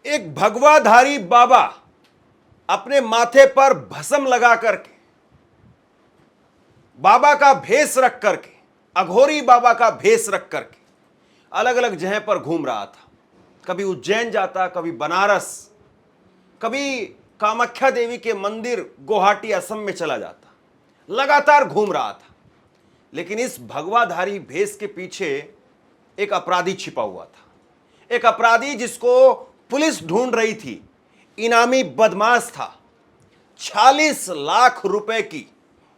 एक भगवाधारी बाबा अपने माथे पर भस्म लगा करके, बाबा का भेष रख करके, अघोरी बाबा का भेष रख करके अलग अलग जगह पर घूम रहा था। कभी उज्जैन जाता, कभी बनारस, कभी कामाख्या देवी के मंदिर गुवाहाटी असम में चला जाता, लगातार घूम रहा था। लेकिन इस भगवाधारी भेष के पीछे एक अपराधी छिपा हुआ था, एक अपराधी जिसको पुलिस ढूंढ रही थी। इनामी बदमाश था। 40 लाख रुपए की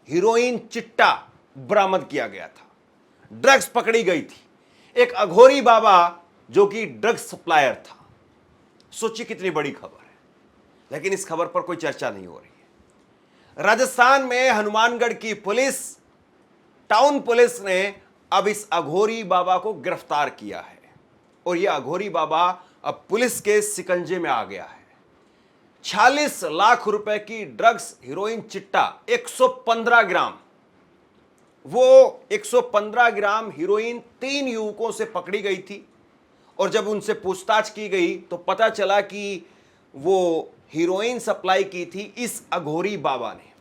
हीरोइन चिट्टा बरामद किया गया था। ड्रग्स पकड़ी गई थी। एक अघोरी बाबा जो कि ड्रग्स सप्लायर था। सोचिए कितनी बड़ी खबर है, लेकिन इस खबर पर कोई चर्चा नहीं हो रही है। राजस्थान में हनुमानगढ़ की पुलिस, टाउन पुलिस ने अब इस अघोरी बाबा को गिरफ्तार किया है और यह अघोरी बाबा अब पुलिस के शिकंजे में आ गया है। 40 लाख रुपए की ड्रग्स हीरोइन चिट्टा, 115 ग्राम, वो 115 ग्राम हीरोइन 3 युवकों से पकड़ी गई थी और जब उनसे पूछताछ की गई तो पता चला कि वो हीरोइन सप्लाई की थी इस अघोरी बाबा ने।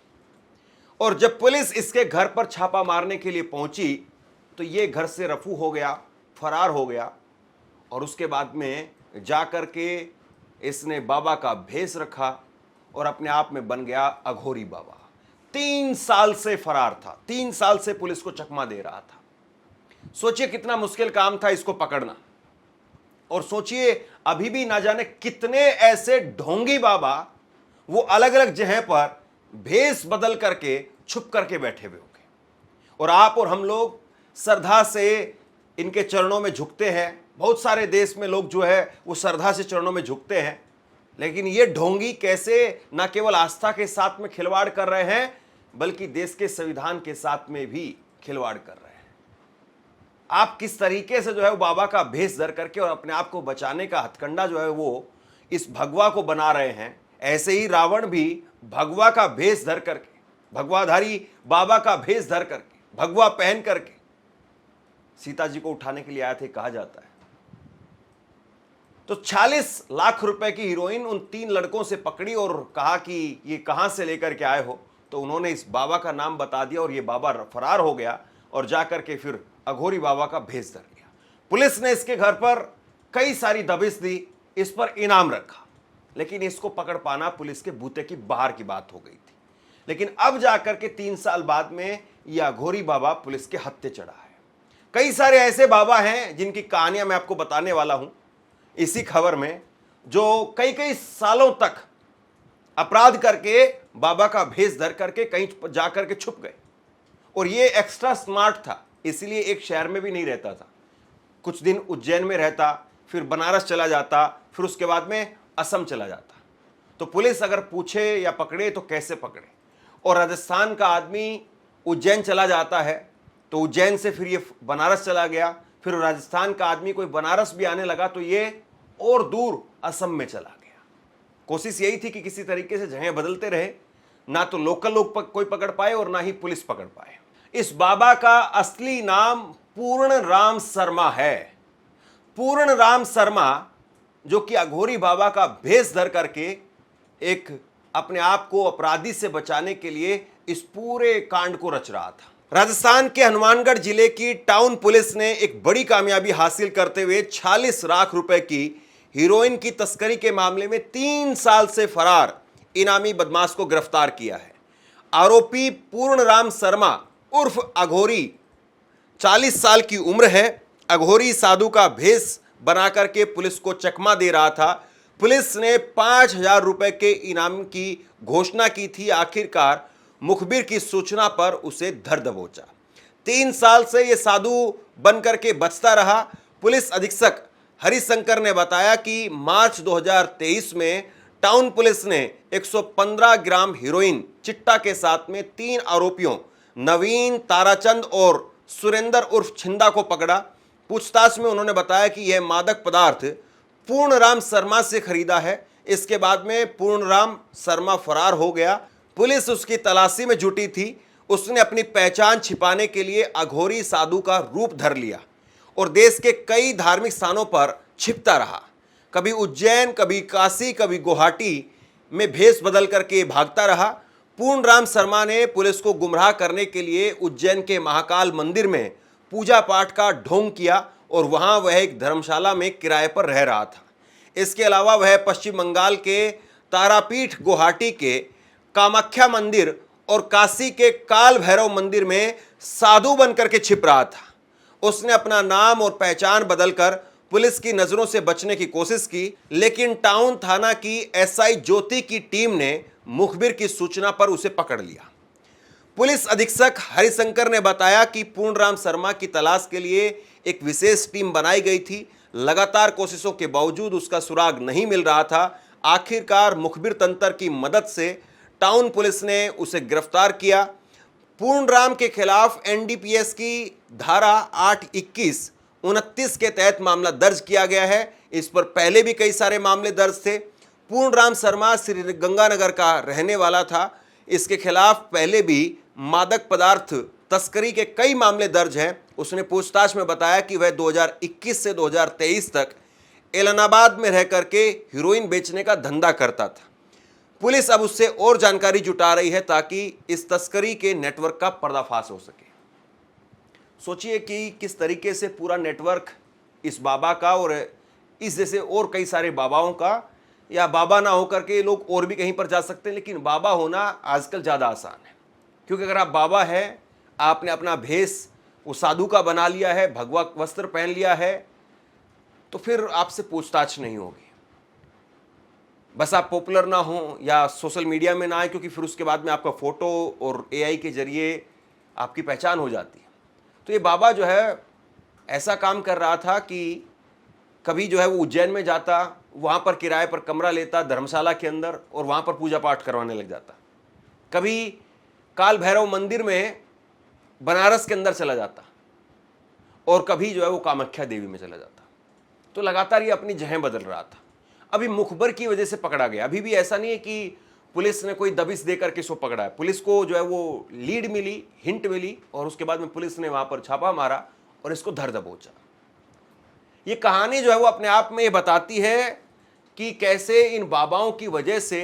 और जब पुलिस इसके घर पर छापा मारने के लिए पहुंची तो ये घर से रफू हो गया, फरार हो गया और उसके बाद में जाकर के इसने बाबा का भेष रखा और अपने आप में बन गया अघोरी बाबा। 3 साल से फरार था, 3 साल से पुलिस को चकमा दे रहा था। सोचिए कितना मुश्किल काम था इसको पकड़ना। और सोचिए अभी भी ना जाने कितने ऐसे ढोंगी बाबा वो अलग अलग जगह पर भेष बदल करके छुप करके बैठे हुए होंगे और आप और हम लोग श्रद्धा से इनके चरणों में झुकते हैं। बहुत सारे देश में लोग जो है वो श्रद्धा से चरणों में झुकते हैं, लेकिन ये ढोंगी कैसे न केवल आस्था के साथ में खिलवाड़ कर रहे हैं बल्कि देश के संविधान के साथ में भी खिलवाड़ कर रहे हैं। आप किस तरीके से जो है वो बाबा का भेष धर करके और अपने आप को बचाने का हथकंडा जो है वो इस भगवा को बना रहे हैं, ऐसे ही रावण भी भगवा का भेष धर करके, भगवाधारी बाबा का भेष धर करके, भगवा पहन करके सीता जी को उठाने के लिए आए थे, कहा जाता है। तो 40 लाख रुपए की हीरोइन उन 3 लड़कों से पकड़ी और कहा कि ये कहां से लेकर के आए हो, तो उन्होंने इस बाबा का नाम बता दिया और ये बाबा फरार हो गया और जाकर के फिर अघोरी बाबा का भेष धर लिया। पुलिस ने इसके घर पर कई सारी दबिश दी, इस पर इनाम रखा, लेकिन इसको पकड़ पाना पुलिस के बूते की बाहर की बात हो गई थी। लेकिन अब जाकर के 3 साल बाद में यह अघोरी बाबा पुलिस के हत्थे चढ़ा है। कई सारे ऐसे बाबा हैं जिनकी कहानियां मैं आपको बताने वाला हूं इसी खबर में, जो कई कई सालों तक अपराध करके बाबा का भेष धर करके कहीं जाकर के छुप गए। और ये एक्स्ट्रा स्मार्ट था, इसलिए एक शहर में भी नहीं रहता था। कुछ दिन उज्जैन में रहता, फिर बनारस चला जाता, फिर उसके बाद में असम चला जाता। तो पुलिस अगर पूछे या पकड़े तो कैसे पकड़े। और राजस्थान का आदमी उज्जैन चला जाता है तो उज्जैन से फिर ये बनारस चला गया, फिर राजस्थान का आदमी कोई बनारस भी आने लगा तो ये और दूर असम में चला गया। कोशिश यही थी कि किसी तरीके से जगह बदलते रहे, ना तो लोकल लोग कोई पकड़ पाए और ना ही पुलिस पकड़ पाए। इस बाबा का असली नाम पूर्ण राम शर्मा है। पूर्ण राम शर्मा जो कि अघोरी बाबा का भेष धर करके एक अपने आप को अपराधी से बचाने के लिए इस पूरे कांड को रच रहा था। राजस्थान के हनुमानगढ़ जिले की टाउन पुलिस ने एक बड़ी कामयाबी हासिल करते हुए 40 लाख रुपए की हीरोइन की तस्करी के मामले में 3 साल से फरार इनामी बदमाश को गिरफ्तार किया है। आरोपी पूर्ण राम शर्मा उर्फ अघोरी 40 साल की उम्र है। अघोरी साधु का भेष बनाकर के पुलिस को चकमा दे रहा था। पुलिस ने 5,000 रुपए के इनाम की घोषणा की थी। आखिरकार मुखबिर की सूचना पर उसे धर दबोचा। 3 साल से यह साधु बनकर के बचता रहा। पुलिस अधीक्षक हरिशंकर ने बताया कि मार्च 2023 में टाउन पुलिस ने 115 ग्राम हीरोइन चिट्टा के साथ में 3 आरोपियों नवीन, ताराचंद और सुरेंद्र उर्फ छिंदा को पकड़ा। पूछताछ में उन्होंने बताया कि यह मादक पदार्थ पूर्णराम शर्मा से खरीदा है। इसके बाद में पूर्णराम शर्मा फरार हो गया। पुलिस उसकी तलाशी में जुटी थी। उसने अपनी पहचान छिपाने के लिए अघोरी साधु का रूप धर लिया और देश के कई धार्मिक स्थानों पर छिपता रहा। कभी उज्जैन, कभी काशी, कभी गुवाहाटी में भेष बदल करके भागता रहा। पूर्णराम शर्मा ने पुलिस को गुमराह करने के लिए उज्जैन के महाकाल मंदिर में पूजा पाठ का ढोंग किया और वहां वह एक धर्मशाला में किराए पर रह रहा था। इसके अलावा वह पश्चिम बंगाल के तारापीठ, गुवाहाटी के कामाख्या मंदिर और काशी के काल भैरव मंदिर में साधु बनकर के छिप रहा था। उसने अपना नाम और पहचान बदलकर पुलिस की नजरों से बचने की कोशिश की, लेकिन टाउन थाना की एसआई ज्योति की टीम ने मुखबिर की सूचना पर उसे पकड़ लिया। पुलिस अधीक्षक हरिशंकर ने बताया कि पूर्णराम शर्मा की तलाश के लिए एक विशेष टीम बनाई गई थी। लगातार कोशिशों के बावजूद उसका सुराग नहीं मिल रहा था। आखिरकार मुखबिर तंत्र की मदद से टाउन पुलिस ने उसे गिरफ्तार किया। पूर्णराम के खिलाफ एनडीपीएस की धारा 821, 29 के तहत मामला दर्ज किया गया है। इस पर पहले भी कई सारे मामले दर्ज थे। पूर्णराम शर्मा श्री गंगानगर का रहने वाला था। इसके खिलाफ पहले भी मादक पदार्थ तस्करी के कई मामले दर्ज हैं। उसने पूछताछ में बताया कि वह 2021 से 2023 तक इलाहाबाद में रह करके हीरोइन बेचने का धंधा करता था। पुलिस अब उससे और जानकारी जुटा रही है ताकि इस तस्करी के नेटवर्क का पर्दाफाश हो सके। सोचिए कि किस तरीके से पूरा नेटवर्क इस बाबा का और इस जैसे और कई सारे बाबाओं का, या बाबा ना होकर के लोग और भी कहीं पर जा सकते हैं, लेकिन बाबा होना आजकल ज़्यादा आसान है। क्योंकि अगर आप बाबा हैं, आपने अपना भेष वो साधु का बना लिया है, भगवा वस्त्र पहन लिया है, तो फिर आपसे पूछताछ नहीं होगी। बस आप पॉपुलर ना हो या सोशल मीडिया में ना आए, क्योंकि फिर उसके बाद में आपका फ़ोटो और एआई के जरिए आपकी पहचान हो जाती है। तो ये बाबा जो है ऐसा काम कर रहा था कि कभी जो है वो उज्जैन में जाता, वहाँ पर किराए पर कमरा लेता धर्मशाला के अंदर और वहाँ पर पूजा पाठ करवाने लग जाता। कभी काल भैरव मंदिर में बनारस के अंदर चला जाता और कभी जो है वो कामाख्या देवी में चला जाता। तो लगातार ये अपनी जगह बदल रहा था। अभी मुखबर की वजह से पकड़ा गया। अभी भी ऐसा नहीं है कि पुलिस ने कोई दबिश देकर के इसको पकड़ा है। पुलिस को जो है वो लीड मिली, हिंट मिली और उसके बाद में पुलिस ने वहाँ पर छापा मारा और इसको धर दबोचा। ये कहानी जो है वो अपने आप में ये बताती है कि कैसे इन बाबाओं की वजह से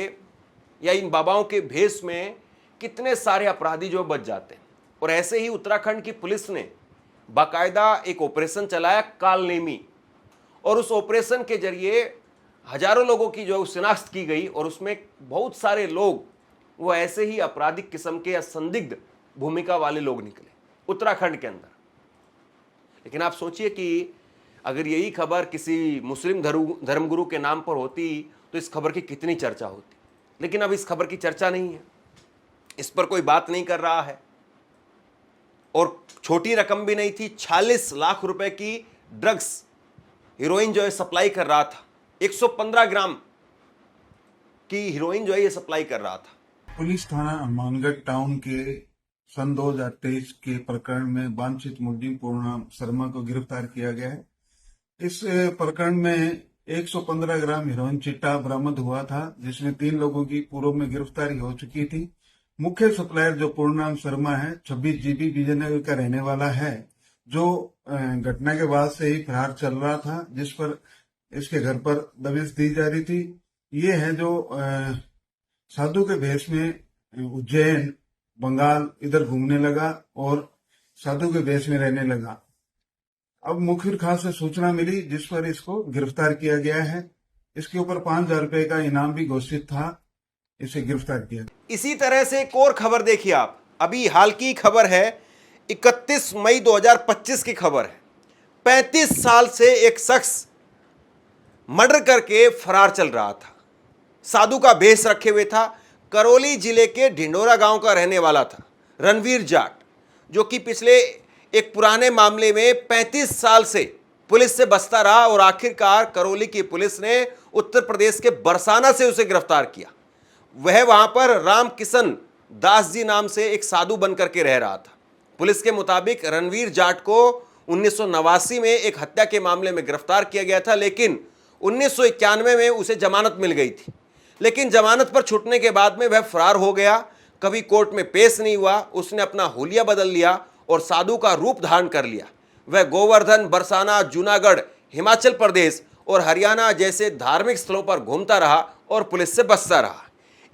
या इन बाबाओं के भेष में कितने सारे अपराधी जो बच जाते हैं। और ऐसे ही उत्तराखंड की पुलिस ने बाकायदा एक ऑपरेशन चलाया कालनेमी, और उस ऑपरेशन के जरिए हजारों लोगों की जो शिनाख्त की गई और उसमें बहुत सारे लोग वो ऐसे ही आपराधिक किस्म के या संदिग्ध भूमिका वाले लोग निकले उत्तराखंड के अंदर। लेकिन आप सोचिए कि अगर यही खबर किसी मुस्लिम धर्मगुरु के नाम पर होती तो इस खबर की कितनी चर्चा होती। लेकिन अब इस खबर की चर्चा नहीं है, इस पर कोई बात नहीं कर रहा है। और छोटी रकम भी नहीं थी, 46 लाख रुपए की ड्रग्स हीरोइन जो है सप्लाई कर रहा था। 115 ग्राम की हीरोइन जो है ये सप्लाई कर रहा था। पुलिस थाना हनुमानगढ़ टाउन के सन 2023 के प्रकरण में वांछित मुलजिम पूर्णराम शर्मा को गिरफ्तार किया गया है। इस प्रकरण में 115 ग्राम हीरोइन चिट्टा बरामद हुआ था, जिसमें 3 लोगों की पूर्व में गिरफ्तारी हो चुकी थी। मुख्य सप्लायर जो पूर्णराम शर्मा है 26 जीबी विजयनगर का रहने वाला है, जो घटना के बाद से ही फरार चल रहा था, जिस पर इसके घर पर दबिश दी जा रही थी। ये है जो साधु के भेष में उज्जैन, बंगाल इधर घूमने लगा और साधु के भेष में रहने लगा। अब मुखबिर खास से सूचना मिली, जिस पर इसको गिरफ्तार किया गया है। इसके ऊपर 5,000 रुपए का इनाम भी घोषित था। इसे गिरफ्तार किया। इसी तरह से एक और खबर देखिए आप, अभी हाल की खबर है, 31 मई 2025 की खबर है। 35 साल से एक शख्स मर्डर करके फरार चल रहा था। साधु का भेष रखे हुए था। करौली जिले के ढिंडोरा गांव का रहने वाला था रणवीर जाट, जो कि पिछले एक पुराने मामले में 35 साल से पुलिस से बचता रहा और आखिरकार करौली की पुलिस ने उत्तर प्रदेश के बरसाना से उसे गिरफ्तार किया। वह वहां पर रामकिशन दास जी नाम से एक साधु बनकर के रह रहा था। पुलिस के मुताबिक रणवीर जाट को 1989 में एक हत्या के मामले में गिरफ्तार किया गया था, लेकिन 1991 में उसे जमानत मिल गई थी। लेकिन जमानत पर छूटने के बाद में वह फरार हो गया, कभी कोर्ट में पेश नहीं हुआ। उसने अपना हुलिया बदल लिया और साधु का रूप धारण कर लिया। वह गोवर्धन, बरसाना, जूनागढ़, हिमाचल प्रदेश और हरियाणा जैसे धार्मिक स्थलों पर घूमता रहा और पुलिस से बचता रहा।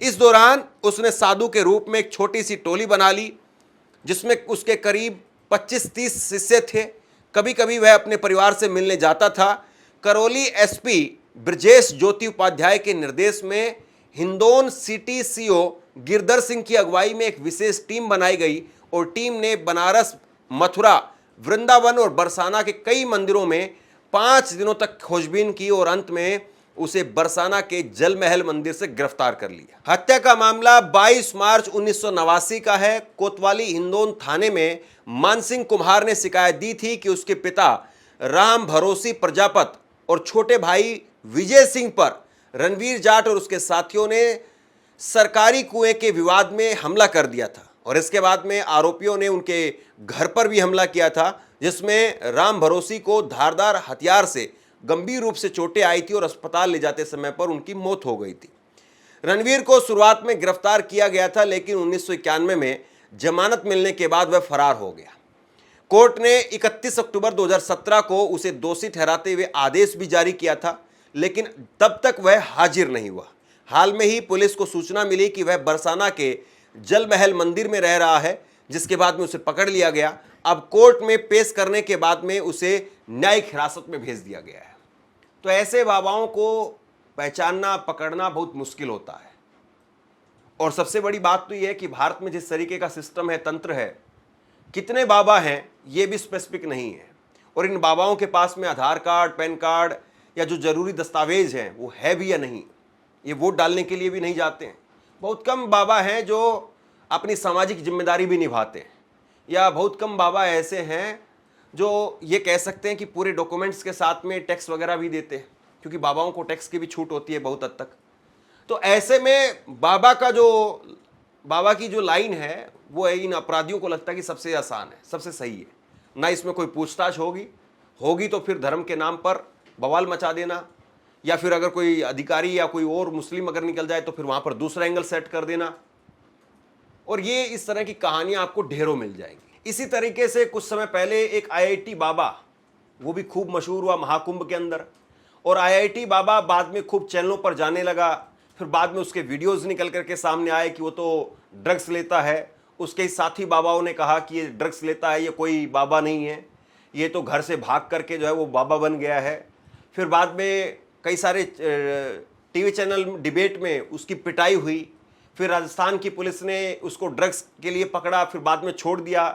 इस दौरान उसने साधु के रूप में एक छोटी सी टोली बना ली जिसमें उसके करीब 25-30 शिष्य थे। कभी कभी वह अपने परिवार से मिलने जाता था। करौली एसपी ब्रजेश ज्योति उपाध्याय के निर्देश में हिंदौन सिटी सीओ गिरधर सिंह की अगुवाई में एक विशेष टीम बनाई गई और टीम ने बनारस, मथुरा, वृंदावन और बरसाना के कई मंदिरों में 5 दिनों तक खोजबीन की और अंत में उसे बरसाना के जल महल मंदिर से गिरफ्तार कर लिया। हत्या का मामला 22 मार्च 1989 का है। कोतवाली हिंदौन थाने में मानसिंह कुम्हार ने शिकायत दी थी कि उसके पिता राम भरोसी प्रजापत और छोटे भाई विजय सिंह पर रणवीर जाट और उसके साथियों ने सरकारी कुएं के विवाद में हमला कर दिया था और इसके बाद में आरोपियों ने उनके घर पर भी हमला किया था, जिसमें राम भरोसी को धारदार हथियार से गंभीर रूप से चोटें आई थी और अस्पताल ले जाते समय पर उनकी मौत हो गई थी। रणवीर को शुरुआत में गिरफ्तार किया गया था, लेकिन 1991 में जमानत मिलने के बाद वह फरार हो गया। कोर्ट ने 31 अक्टूबर 2017 को उसे दोषी ठहराते हुए आदेश भी जारी किया था, लेकिन तब तक वह हाजिर नहीं हुआ। हाल में ही पुलिस को सूचना मिली कि वह बरसाना के जल महल मंदिर में रह रहा है, जिसके बाद में उसे पकड़ लिया गया। अब कोर्ट में पेश करने के बाद में उसे न्यायिक हिरासत में भेज दिया गया है। तो ऐसे बाबाओं को पहचानना, पकड़ना बहुत मुश्किल होता है। और सबसे बड़ी बात तो यह है कि भारत में जिस तरीके का सिस्टम है, तंत्र है, कितने बाबा हैं ये भी स्पेसिफिक नहीं है। और इन बाबाओं के पास में आधार कार्ड, पैन कार्ड या जो जरूरी दस्तावेज हैं वो है भी या नहीं। ये वोट डालने के लिए भी नहीं जाते हैं। बहुत कम बाबा हैं जो अपनी सामाजिक जिम्मेदारी भी निभाते हैं, या बहुत कम बाबा ऐसे हैं जो ये कह सकते हैं कि पूरे डॉक्यूमेंट्स के साथ में टैक्स वगैरह भी देते हैं, क्योंकि बाबाओं को टैक्स की भी छूट होती है बहुत हद तक। तो ऐसे में बाबा की जो लाइन है वो इन अपराधियों को लगता है कि सबसे आसान है, सबसे सही है। ना इसमें कोई पूछताछ होगी तो फिर धर्म के नाम पर बवाल मचा देना, या फिर अगर कोई अधिकारी या कोई और मुस्लिम अगर निकल जाए तो फिर वहां पर दूसरा एंगल सेट कर देना। और ये इस तरह की कहानियां आपको ढेरों मिल जाएंगी। इसी तरीके से कुछ समय पहले एक आईआईटी बाबा, वो भी खूब मशहूर हुआ महाकुंभ के अंदर, और आईआईटी बाबा बाद में खूब चैनलों पर जाने लगा। फिर बाद में उसके वीडियोस निकल करके सामने आए कि वो तो ड्रग्स लेता है। उसके साथी बाबाओं ने कहा कि ये ड्रग्स लेता है, ये कोई बाबा नहीं है, ये तो घर से भाग करके जो है वो बाबा बन गया है। फिर बाद में कई सारे टीवी चैनल डिबेट में उसकी पिटाई हुई। फिर राजस्थान की पुलिस ने उसको ड्रग्स के लिए पकड़ा, फिर बाद में छोड़ दिया।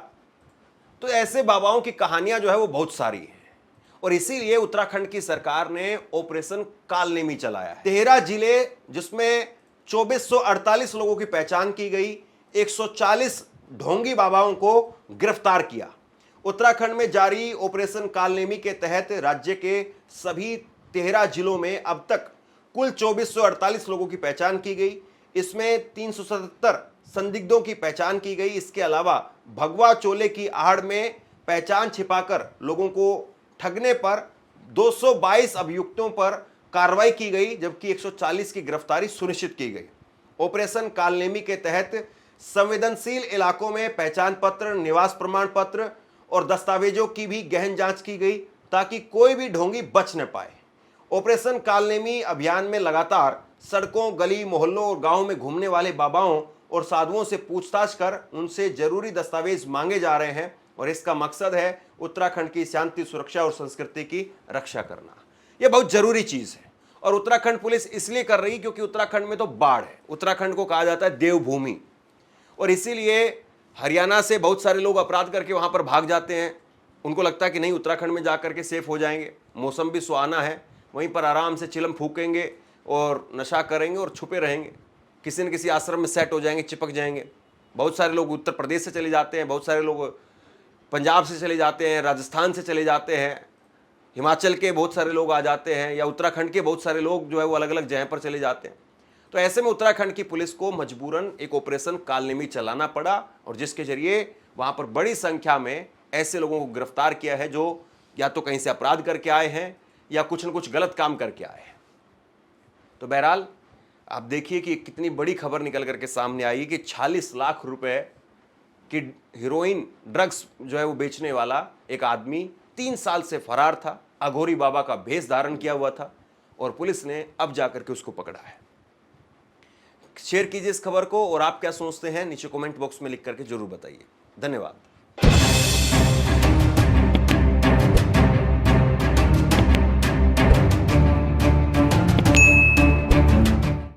तो ऐसे बाबाओं की कहानियां जो है वो बहुत सारी हैं, और इसीलिए उत्तराखंड की सरकार ने ऑपरेशन कालनेमी चलाया है। 13 जिले जिसमें 2448 लोगों की पहचान की गई, 140 ढोंगी बाबाओं को गिरफ्तार किया। उत्तराखंड में जारी ऑपरेशन कालनेमी के तहत राज्य के सभी 13 जिलों में अब तक कुल 2448 लोगों की पहचान की गई। इसमें 377 संदिग्धों की पहचान की गई। इसके अलावा भगवा चोले की आड़ में पहचान छिपाकर लोगों को ठगने पर 222 अभियुक्तों पर कार्रवाई की गई, जबकि 140 की गिरफ्तारी सुनिश्चित की गई। ऑपरेशन कालनेमी के तहत संवेदनशील इलाकों में पहचान पत्र, निवास प्रमाण पत्र और दस्तावेजों की भी गहन जांच की गई, ताकि कोई भी ढोंगी बच न पाए। ऑपरेशन कालनेमी अभियान में लगातार सड़कों, गली, मोहल्लों और गांवों में घूमने वाले बाबाओं और साधुओं से पूछताछ कर उनसे जरूरी दस्तावेज मांगे जा रहे हैं, और इसका मकसद है उत्तराखंड की शांति, सुरक्षा और संस्कृति की रक्षा करना। यह बहुत जरूरी चीज है, और उत्तराखंड पुलिस इसलिए कर रही क्योंकि उत्तराखंड में तो बाढ़ है। उत्तराखंड को कहा जाता है देवभूमि, और इसीलिए हरियाणा से बहुत सारे लोग अपराध करके वहां पर भाग जाते हैं। उनको लगता है कि नहीं, उत्तराखंड में जाकर के सेफ हो जाएंगे, मौसम भी सुहाना है, वहीं पर आराम से चिलम फूकेंगे और नशा करेंगे और छुपे रहेंगे, किसी न किसी आश्रम में सेट हो जाएंगे, चिपक जाएंगे। बहुत सारे लोग उत्तर प्रदेश से चले जाते हैं, बहुत सारे लोग पंजाब से चले जाते हैं, राजस्थान से चले जाते हैं, हिमाचल के बहुत सारे लोग आ जाते हैं, या उत्तराखंड के बहुत सारे लोग जो है वो अलग अलग जगह पर चले जाते हैं। तो ऐसे में उत्तराखंड की पुलिस को मजबूरन एक ऑपरेशन कालनेमी चलाना पड़ा, और जिसके जरिए वहां पर बड़ी संख्या में ऐसे लोगों को गिरफ्तार किया है जो या तो कहीं से अपराध करके आए हैं या कुछ न कुछ गलत काम करके आए हैं। तो बहरहाल आप देखिए कि कितनी बड़ी खबर निकल करके सामने आई कि 46 लाख रुपए की हीरोइन ड्रग्स जो है वो बेचने वाला एक आदमी 3 साल से फरार था। अघोरी बाबा का भेष धारण किया हुआ था और पुलिस ने अब जाकर के उसको पकड़ा है। शेयर कीजिए इस खबर को और आप क्या सोचते हैं नीचे कमेंट बॉक्स में लिख करके जरूर बताइए। धन्यवाद।